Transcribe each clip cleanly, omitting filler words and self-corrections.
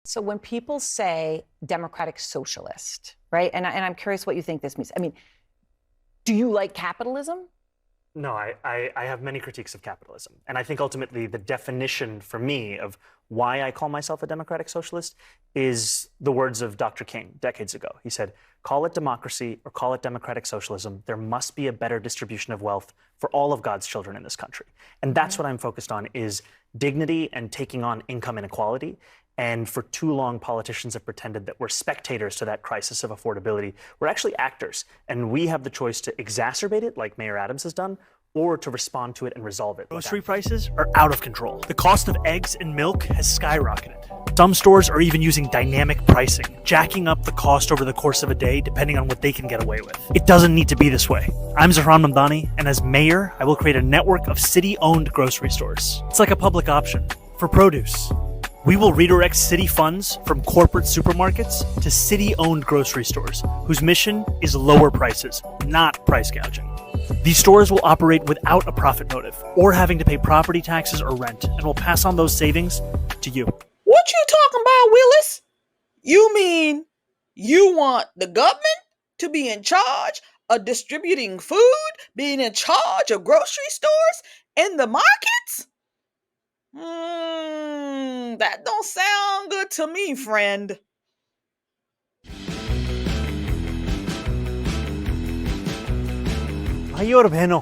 So when people say democratic socialist, right? And I'm curious what you think this means. I mean, do you like capitalism? No, I have many critiques of capitalism. And I think ultimately the definition for me of why I call myself a democratic socialist is the words of Dr. King decades ago. He said, call it democracy or call it democratic socialism. There must be a better distribution of wealth for all of God's children in this country. And that's what I'm focused on is dignity and taking on income inequality. And for too long, politicians have pretended that we're spectators to that crisis of affordability. We're actually actors, and we have the choice to exacerbate it, like Mayor Adams has done, or to respond to it and resolve it. Grocery prices are out of control. The cost of eggs and milk has skyrocketed. Some stores are even using dynamic pricing, jacking up the cost over the course of a day depending on what they can get away with. It doesn't need to be this way. I'm Zohran Mamdani, and as mayor, I will create a network of city-owned grocery stores. It's like a public option for produce. We will redirect city funds from corporate supermarkets to city-owned grocery stores, whose mission is lower prices, not price gouging. These stores will operate without a profit motive or having to pay property taxes or rent, and will pass on those savings to you. What you talking about, Willis? You mean you want the government to be in charge of distributing food, being in charge of grocery stores in the markets? That don't sound good to me, friend. भाइयों और बहनों,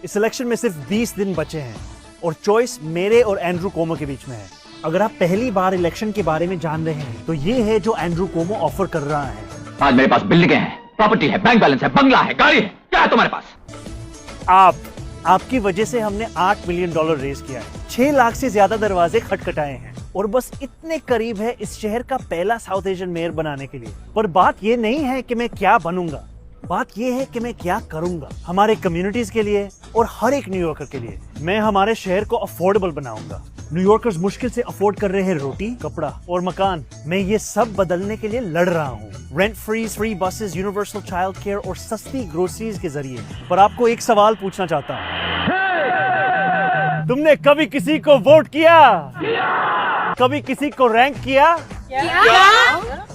इस election में सिर्फ 20 दिन बचे हैं और चॉइस मेरे और एंड्रू कोमो के बीच में है। अगर आप पहली बार इलेक्शन के बारे में जान रहे हैं तो ये है जो एंड्रू कोमो ऑफर कर रहा है। आज मेरे पास बिल्डिंगें हैं, प्रॉपर्टी है, बैंक बैलेंस है, बंगला है, गाड़ी है, क्या है तुम्हारे पास? आपकी वजह से हमने $8 मिलियन रेज किया है, 6 लाख से ज्यादा दरवाजे खटखटाए हैं और बस इतने करीब है इस शहर का पहला साउथ एशियन मेयर बनाने के लिए। पर बात ये नहीं है कि मैं क्या बनूंगा, बात ये है कि मैं क्या करूंगा हमारे कम्युनिटीज के लिए और हर एक न्यूयॉर्कर के लिए। मैं हमारे शहर को अफोर्डेबल बनाऊंगा। न्यूयॉर्कर्स मुश्किल से अफोर्ड कर रहे हैं रोटी, कपड़ा और मकान। मैं ये सब बदलने के लिए लड़ रहा हूँ, rent free buses, universal child care और सस्ती ग्रोसरीज के जरिए। पर आपको एक सवाल पूछना चाहता हूँ, तुमने कभी किसी को वोट किया? कभी किसी को रैंक किया?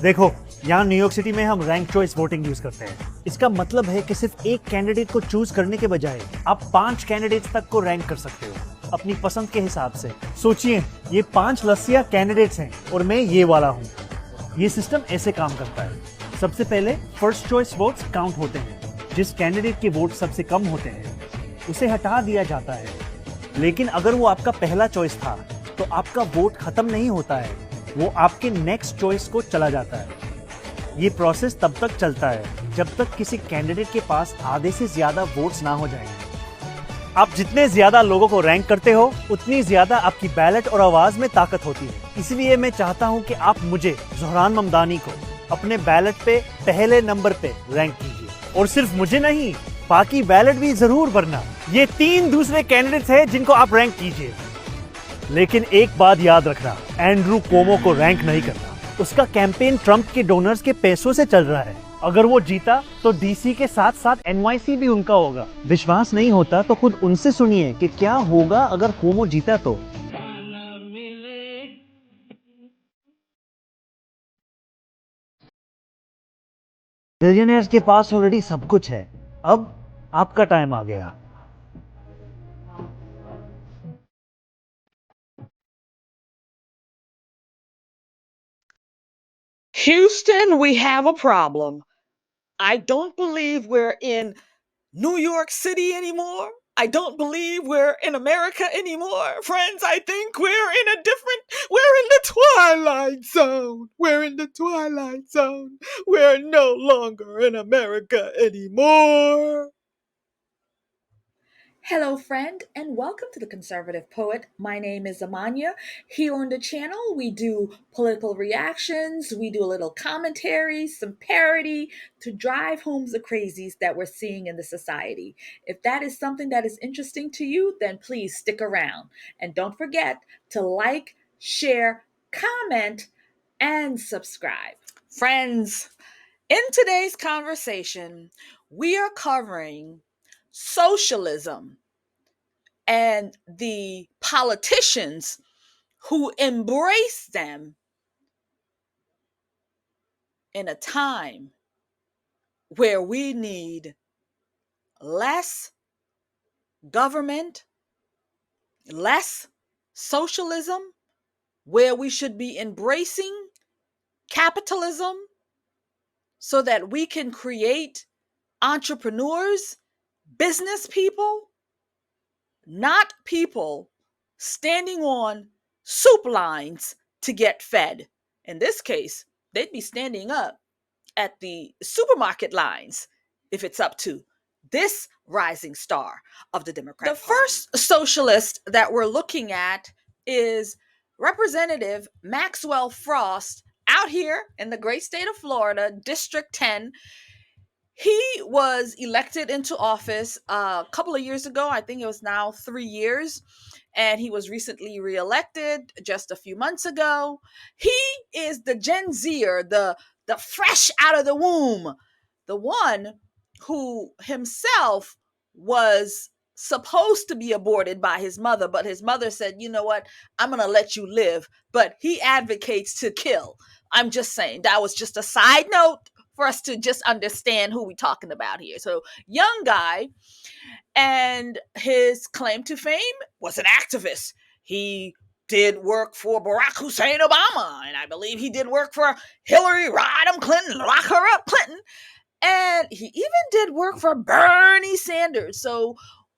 देखो, यहाँ न्यूयॉर्क सिटी में हम रैंक चॉइस वोटिंग यूज करते हैं। इसका मतलब है कि सिर्फ एक कैंडिडेट को चूज करने के बजाय आप 5 कैंडिडेट्स तक को रैंक कर सकते हो अपनी पसंद के हिसाब से। सोचिए, ये 5 लस्सिया कैंडिडेट्स हैं और मैं ये वाला हूँ। ये सिस्टम ऐसे काम करता है। सबसे पहले फर्स्ट चॉइस वोट्स काउंट होते हैं। जिस कैंडिडेट के वोट सबसे कम होते हैं उसे हटा दिया जाता है। लेकिन अगर वो आपका पहला चॉइस था तो आपका वोट खत्म नहीं होता है, वो आपके नेक्स्ट चॉइस को चला जाता है। ये प्रोसेस तब तक चलता है जब तक किसी कैंडिडेट के पास आधे से ज्यादा वोट्स ना हो जाएं। आप जितने ज्यादा लोगों को रैंक करते हो उतनी ज्यादा आपकी बैलेट और आवाज में ताकत होती है। इसलिए मैं चाहता हूं कि आप मुझे, ज़ोहरान ममदानी को, अपने बैलेट पे पहले नंबर पे रैंक कीजिए। और सिर्फ मुझे नहीं, बाकी बैलेट भी जरूर भरना। ये 3 दूसरे कैंडिडेट्स हैं जिनको आप रैंक कीजिए। लेकिन एक बात याद रखना, एंड्रू कोमो को रैंक नहीं करना। उसका कैंपेन ट्रंप के डोनर्स के पैसों से चल रहा है। अगर वो जीता तो डीसी के साथ साथ एनवाईसी भी उनका होगा। विश्वास नहीं होता तो खुद उनसे सुनिए कि क्या होगा अगर कोमो जीता तो। बिलियनियर्स के पास ऑलरेडी सब कुछ है, अब आपका टाइम आ गया। Houston, we have a problem. I don't believe we're in New York City anymore. I don't believe we're in America anymore. Friends, I think we're in the Twilight Zone. We're in the Twilight Zone. We're no longer in America anymore. Hello, friend, and welcome to the Conservative Poet. My name is Amania. Here on the channel, we do political reactions, we do a little commentary, some parody to drive home the crazies that we're seeing in the society. If that is something that is interesting to you, then please stick around. And don't forget to like, share, comment, and subscribe. Friends, in today's conversation, we are covering socialism and the politicians who embrace them in a time where we need less government, less socialism, where we should be embracing capitalism so that we can create entrepreneurs, business people, not people standing on soup lines to get fed. In this case, they'd be standing up at the supermarket lines if it's up to this rising star of the Democrat Party. The first socialist that we're looking at is Representative Maxwell Frost out here in the great state of Florida, District 10. He was elected into office a couple of years ago. I think it was now 3 years. And he was recently reelected just a few months ago. He is the Gen Zer, the fresh out of the womb, the one who himself was supposed to be aborted by his mother, but his mother said, you know what, I'm going to let you live. But he advocates to kill. I'm just saying, that was just a side note for us to just understand who we're talking about here. So young guy, and his claim to fame was an activist. He did work for Barack Hussein Obama, and I believe he did work for Hillary Rodham Clinton, lock her up Clinton, and he even did work for Bernie Sanders. So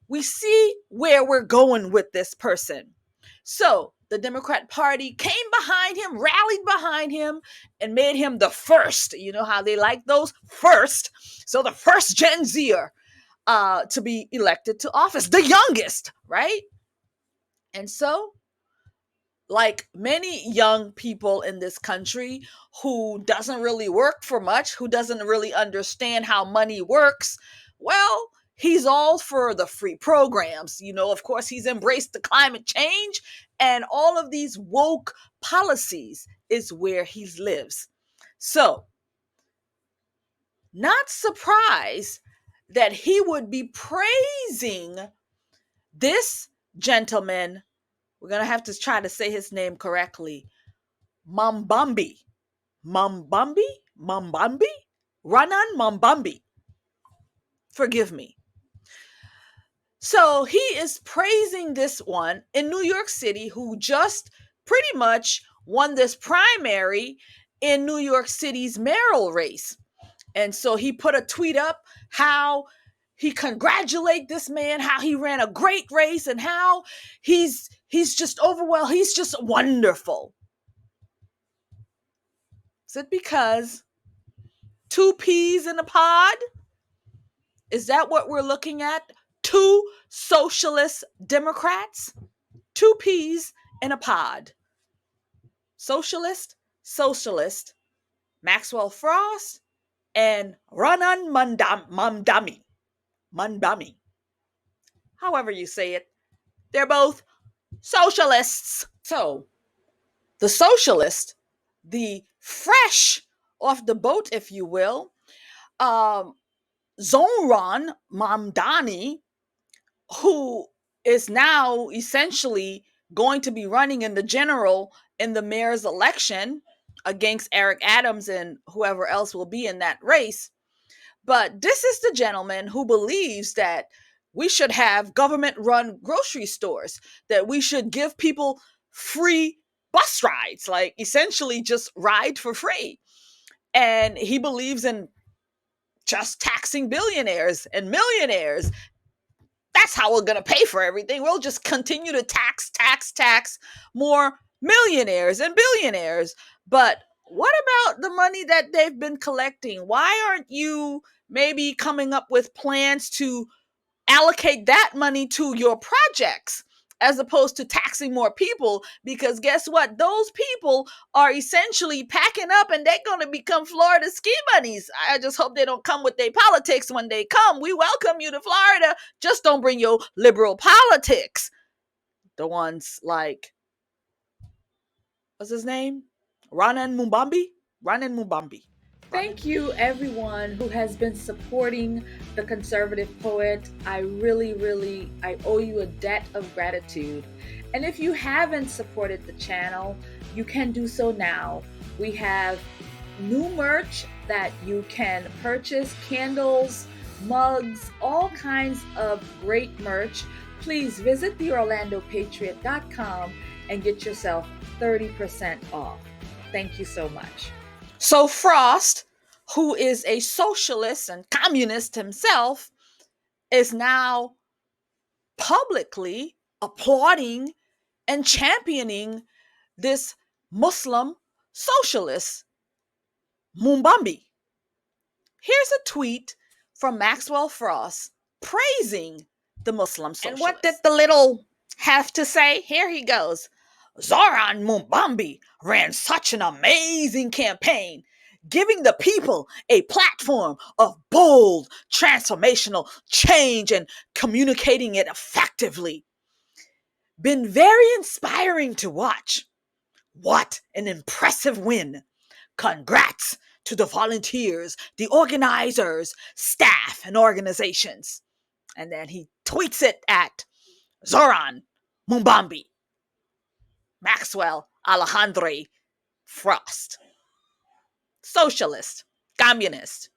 we see where we're going with this person. So the Democrat Party came behind him, rallied behind him, and made him the first. You know how they like those first. So the first Gen Zer to be elected to office, the youngest, right? And so, like many young people in this country who doesn't really work for much, who doesn't really understand how money works, well, he's all for the free programs. You know, of course, he's embraced the climate change, and all of these woke policies is where he lives. So, not surprised that he would be praising this gentleman. We're going to have to try to say his name correctly. Mamdani. Zohran Mamdani. Forgive me. So he is praising this one in New York City who just pretty much won this primary in New York City's mayoral race. And so he put a tweet up how he congratulated this man, how he ran a great race, and how he's just overwhelmed. He's just wonderful. Is it because 2 peas in a pod? Is that what we're looking at? 2 socialist Democrats? 2 peas in a pod. Socialist, Maxwell Frost, and Zohran Mamdani. However you say it, they're both socialists. So, the socialist, the fresh off the boat, if you will, Zohran Mamdani, who is now essentially going to be running in the mayor's election against Eric Adams and whoever else will be in that race. But this is the gentleman who believes that we should have government-run grocery stores, that we should give people free bus rides, like essentially just ride for free. And he believes in just taxing billionaires and millionaires. That's how we're going to pay for everything. We'll just continue to tax more millionaires and billionaires. But what about the money that they've been collecting? Why aren't you maybe coming up with plans to allocate that money to your projects as opposed to taxing more people? Because guess what? Those people are essentially packing up and they're going to become Florida ski bunnies. I just hope they don't come with their politics when they come. We welcome you to Florida. Just don't bring your liberal politics. The ones like, what's his name? Zohran Mamdani. Thank you, everyone who has been supporting the conservative poet. I owe you a debt of gratitude. And if you haven't supported the channel, you can do so now. We have new merch that you can purchase, candles, mugs, all kinds of great merch. Please visit theorlandopatriot.com and get yourself 30% off. Thank you so much. So Frost, who is a socialist and communist himself, is now publicly applauding and championing this Muslim socialist, Mamdani. Here's a tweet from Maxwell Frost praising the Muslim socialist. And what did the little have to say? Here he goes. Zohran Mamdani ran such an amazing campaign, giving the people a platform of bold, transformational change and communicating it effectively. Been very inspiring to watch. What an impressive win. Congrats to the volunteers, the organizers, staff, and organizations. And then he tweets it at Zohran Mamdani, Maxwell Alejandro Frost, socialist, communist,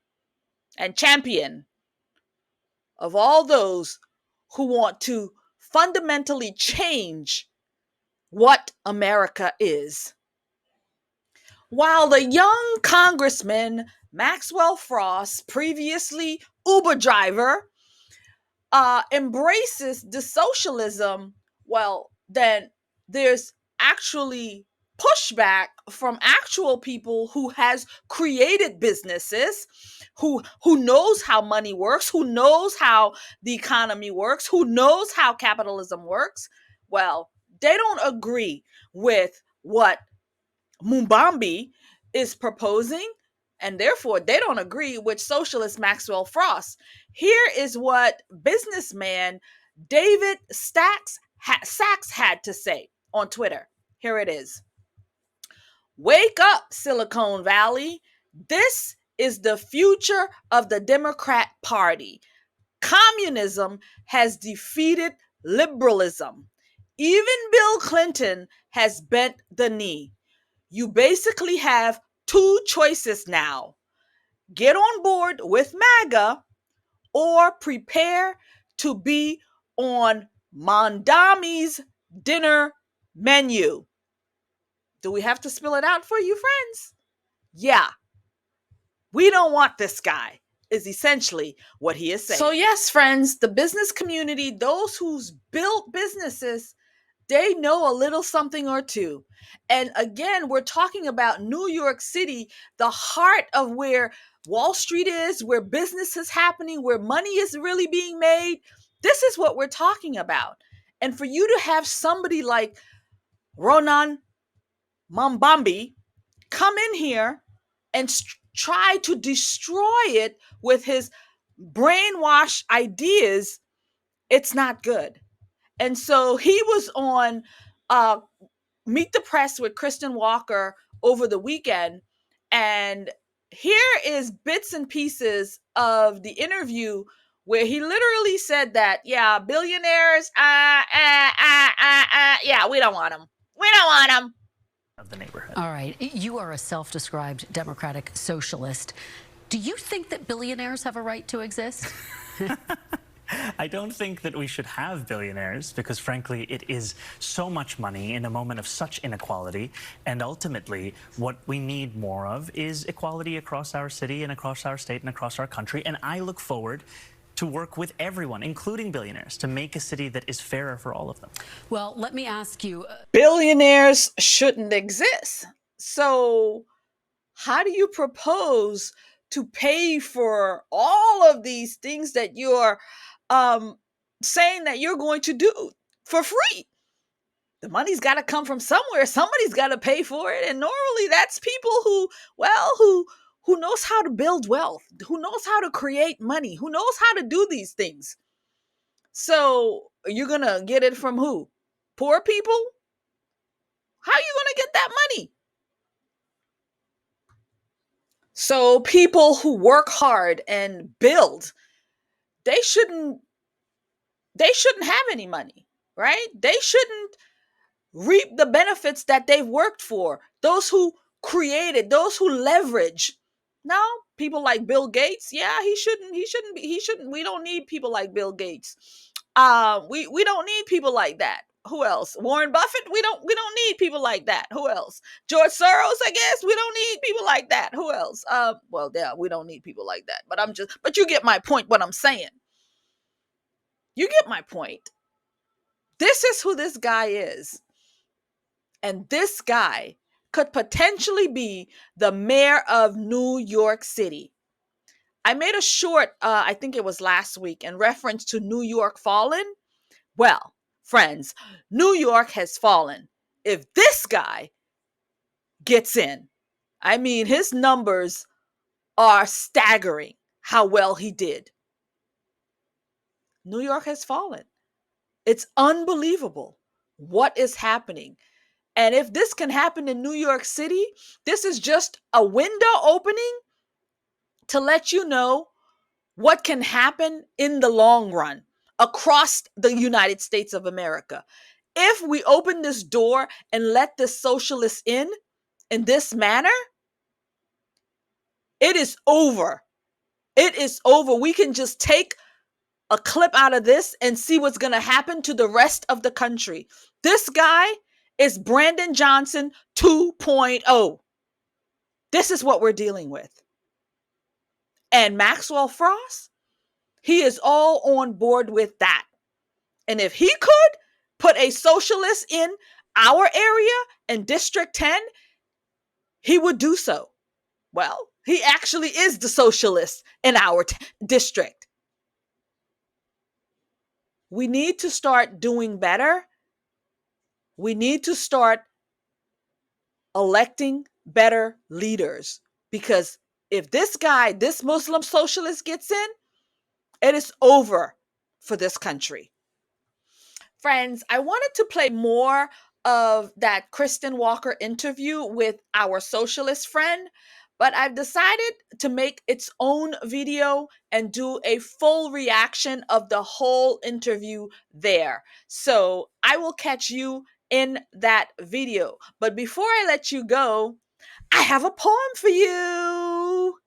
and champion of all those who want to fundamentally change what America is. While the young Congressman Maxwell Frost, previously Uber driver, embraces the socialism, well, then there's actually pushback from actual people who has created businesses, who knows how money works, who knows how the economy works, who knows how capitalism works. Well, they don't agree with what Mamdani is proposing, and therefore they don't agree with socialist Maxwell Frost. Here is what businessman David Sachs had to say on Twitter. Here it is. Wake up, Silicon Valley. This is the future of the Democrat Party. Communism has defeated liberalism. Even Bill Clinton has bent the knee. You basically have two choices now. Get on board with MAGA or prepare to be on Mamdani's dinner menu. Do we have to spell it out for you, friends? Yeah. We don't want this guy, is essentially what he is saying. So yes, friends, the business community, those who's built businesses, they know a little something or two. And again, we're talking about New York City, the heart of where Wall Street is, where business is happening, where money is really being made. This is what we're talking about. And for you to have somebody like Zohran Mamdani come in here and try to destroy it with his brainwash ideas, it's not good. And so he was on Meet the Press with Kristen Walker over the weekend. And here is bits and pieces of the interview where he literally said that, yeah, billionaires, yeah, we don't want them. We don't want them. Of the neighborhood. All right. You are a self-described democratic socialist. Do you think that billionaires have a right to exist? I don't think that we should have billionaires because, frankly, it is so much money in a moment of such inequality. And ultimately, what we need more of is equality across our city and across our state and across our country. And I look forward to work with everyone, including billionaires, to make a city that is fairer for all of them. Well, let me ask you. Billionaires shouldn't exist. So how do you propose to pay for all of these things that you're saying that you're going to do for free? The money's got to come from somewhere. Somebody's got to pay for it. And normally that's people who knows how to build wealth, who knows how to create money, who knows how to do these things. So you're going to get it from who? Poor people? How are you going to get that money? So people who work hard and build, they shouldn't have any money, right? They shouldn't reap the benefits that they've worked for. Those who created, those who leverage. Now, people like Bill Gates, yeah, he shouldn't, we don't need people like Bill Gates. We don't need people like that. Who else? Warren Buffett, we don't need people like that. Who else? George Soros, I guess, we don't need people like that. Who else? Well, yeah, we don't need people like that. But you get my point, what I'm saying. You get my point. This is who this guy is. And this guy could potentially be the mayor of New York City. I made a short, I think it was last week, in reference to New York fallen. Well, friends, New York has fallen. If this guy gets in, I mean, his numbers are staggering how well he did. New York has fallen. It's unbelievable what is happening. And if this can happen in New York City, this is just a window opening to let you know what can happen in the long run across the United States of America. If we open this door and let the socialists in this manner, it is over. It is over. We can just take a clip out of this and see what's going to happen to the rest of the country. This guy is Brandon Johnson 2.0. This is what we're dealing with. And Maxwell Frost, he is all on board with that. And if he could put a socialist in our area in District 10, he would do so. Well, he actually is the socialist in our district. We need to start doing better. We need to start electing better leaders, because if this guy, this Muslim socialist gets in, it is over for this country. Friends, I wanted to play more of that Kristen Walker interview with our socialist friend, but I've decided to make its own video and do a full reaction of the whole interview there. So I will catch you in that video. But before I let you go, I have a poem for you.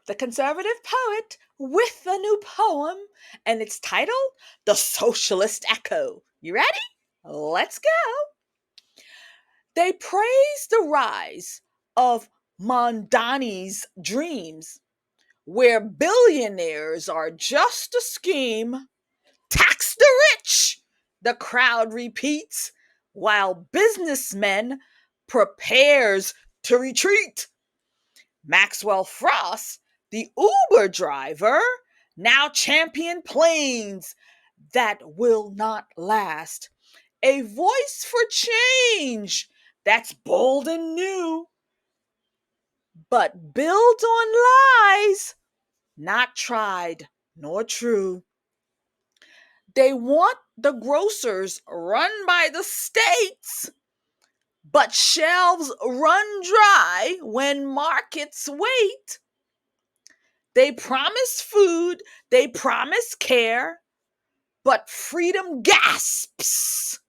The conservative poet with a new poem, and it's titled The Socialist Echo. You ready? Let's go. They praise the rise of Mamdani's dreams, where billionaires are just a scheme. Tax the rich, the crowd repeats, while businessmen prepares to retreat. Maxwell Frost, the Uber driver, now champion planes that will not last. A voice for change that's bold and new, but built on lies, not tried nor true. They want the grocers run by the states, but shelves run dry when markets wait. They promise food, they promise care, but freedom gasps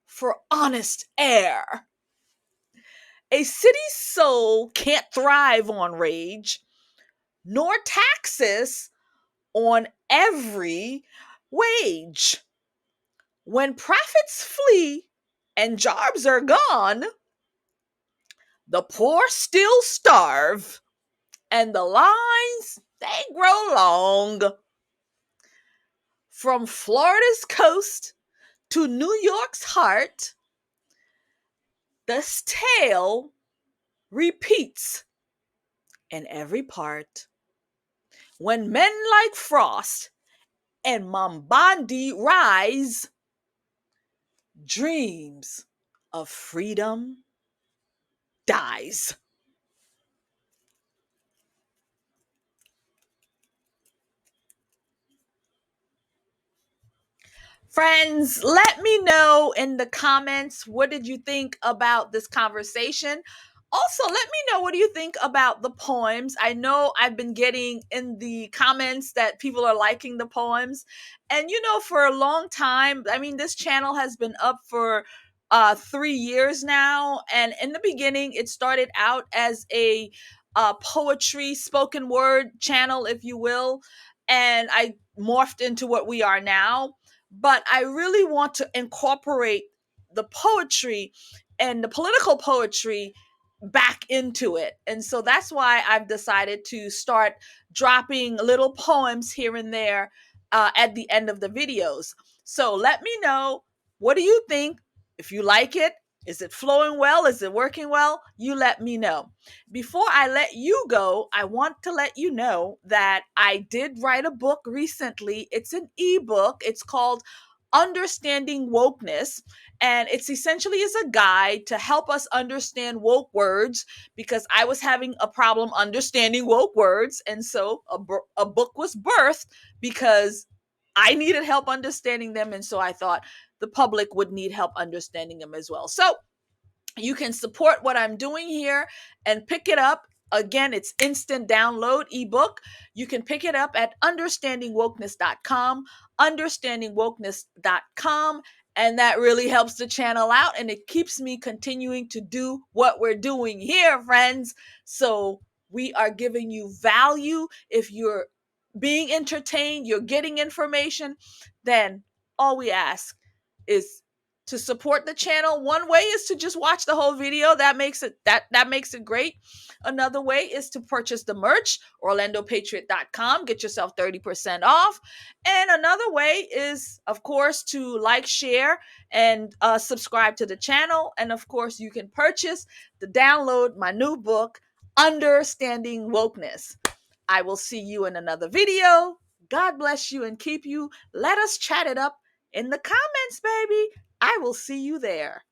for honest air. A city's soul can't thrive on rage, nor taxes on every wage. When profits flee and jobs are gone, the poor still starve, and the lines, they grow long. From Florida's coast to New York's heart, this tale repeats in every part. When men like Frost and Mamdani rise, dreams of freedom dies. Friends, let me know in the comments, what did you think about this conversation? Also, let me know, what do you think about the poems? I know I've been getting in the comments that people are liking the poems. And for a long time, I mean, this channel has been up for 3 years now. And in the beginning, it started out as a poetry, spoken word channel, if you will. And I morphed into what we are now. But I really want to incorporate the poetry and the political poetry back into it. And so that's why I've decided to start dropping little poems here and there at the end of the videos. So let me know, what do you think? If you like it, is it flowing well? Is it working well? You let me know. Before I let you go, I want to let you know that I did write a book recently. It's an ebook. It's called Understanding Wokeness. And it's essentially is a guide to help us understand woke words, because I was having a problem understanding woke words. And so a book was birthed because I needed help understanding them. And so I thought the public would need help understanding them as well. So you can support what I'm doing here and pick it up. Again, it's instant download ebook. You can pick it up at understandingwokeness.com, understandingwokeness.com. And that really helps the channel out, and it keeps me continuing to do what we're doing here, friends. So we are giving you value. If you're being entertained, you're getting information, then all we ask is to support the channel. One way is to just watch the whole video. That makes it great. Another way is to purchase the merch, orlandopatriot.com. Get yourself 30% off. And another way is, of course, to like, share, and subscribe to the channel. And of course, you can purchase download my new book, Understanding Wokeness. I will see you in another video. God bless you and keep you. Let us chat it up in the comments, baby. I will see you there.